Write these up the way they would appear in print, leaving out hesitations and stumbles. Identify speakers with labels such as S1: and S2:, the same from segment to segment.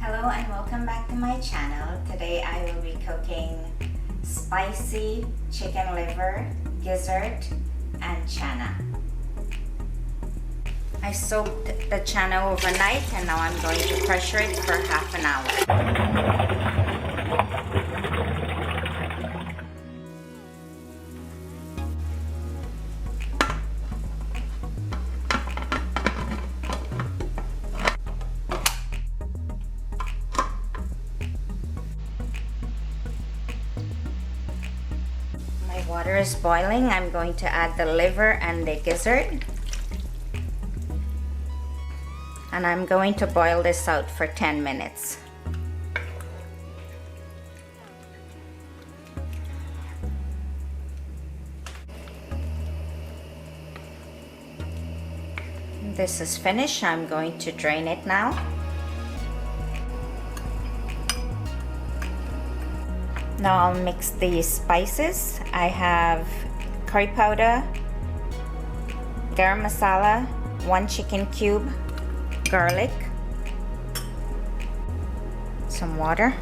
S1: Hello and welcome back to my channel. Today I will be cooking spicy chicken liver, gizzard, and channa. I soaked the channa overnight and now I'm going to pressure it for half an hour. Water is boiling. I'm going to add the liver and the gizzard. And I'm going to boil this out for 10 minutes. This is finished. I'm going to drain it now. Now I'll mix the spices. I have curry powder, garam masala, 1 chicken cube, garlic, some water,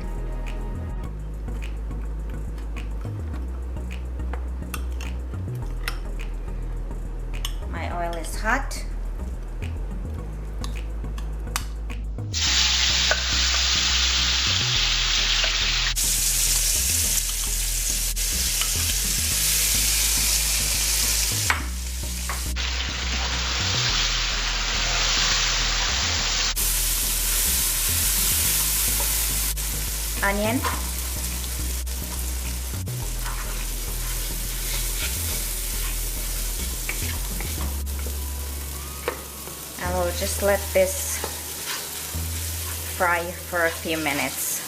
S1: my oil is hot. Onion, and we'll just let this fry for a few minutes.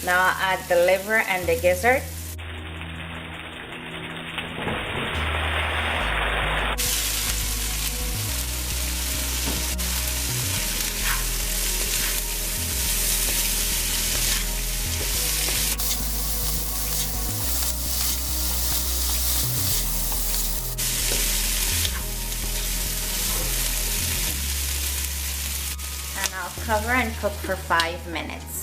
S1: Now I'll add the liver and the gizzard. And I'll cover and cook for 5 minutes.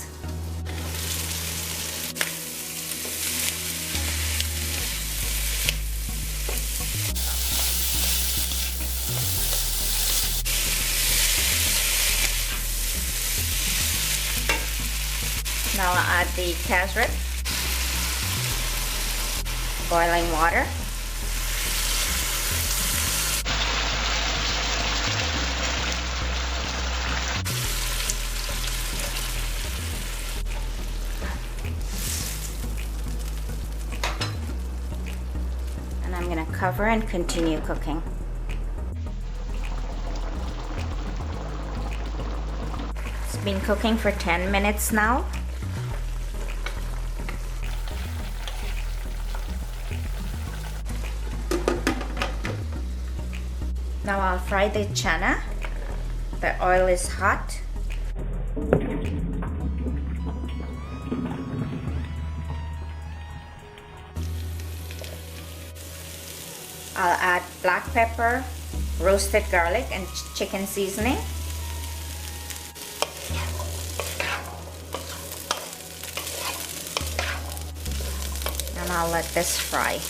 S1: Now I'll add the cassareep, boiling water, and I'm going to cover and continue cooking. It's been cooking for 10 minutes now. Now I'll fry the channa. The oil is hot. I'll add black pepper, roasted garlic, and chicken seasoning. And I'll let this fry.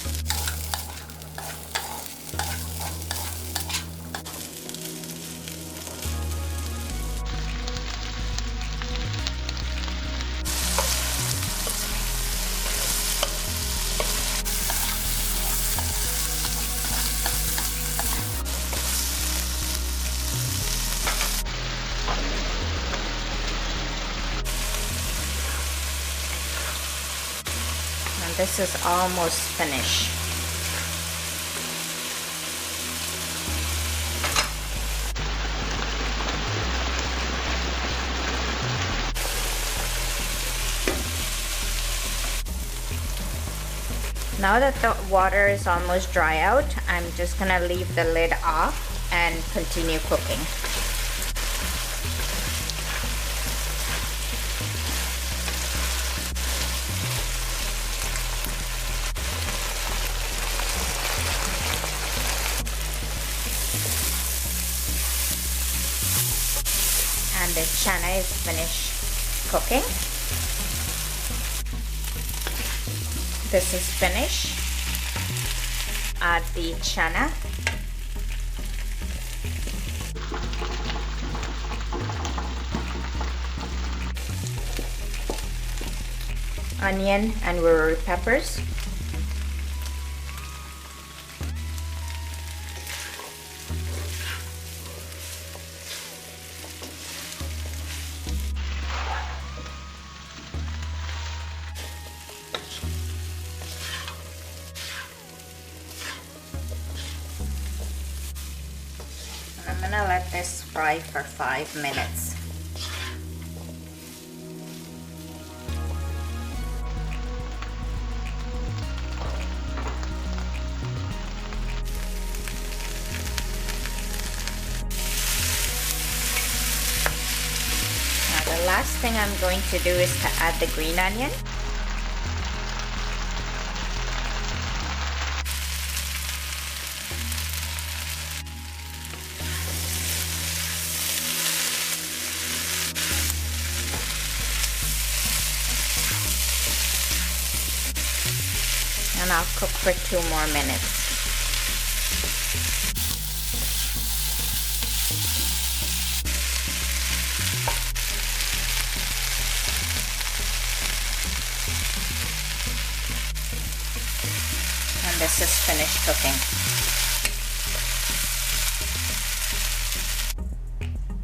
S1: This is almost finished. Now that the water is almost dry out, I'm just gonna leave the lid off and continue cooking. And the channa is finished cooking. This is finished. Add the channa. Onion and wiri peppers. I'm gonna let this fry for 5 minutes. Now the last thing I'm going to do is to add the green onion. And I'll cook for 2 more minutes. And this is finished cooking.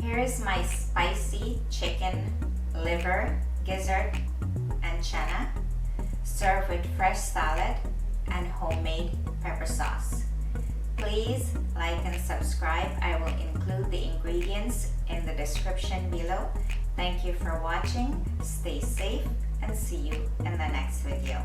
S1: Here is my spicy chicken liver, gizzard, and channa, served with fresh salad and homemade pepper sauce. Please like and subscribe. I will include the ingredients in the description below. Thank you for watching. Stay safe and see you in the next video.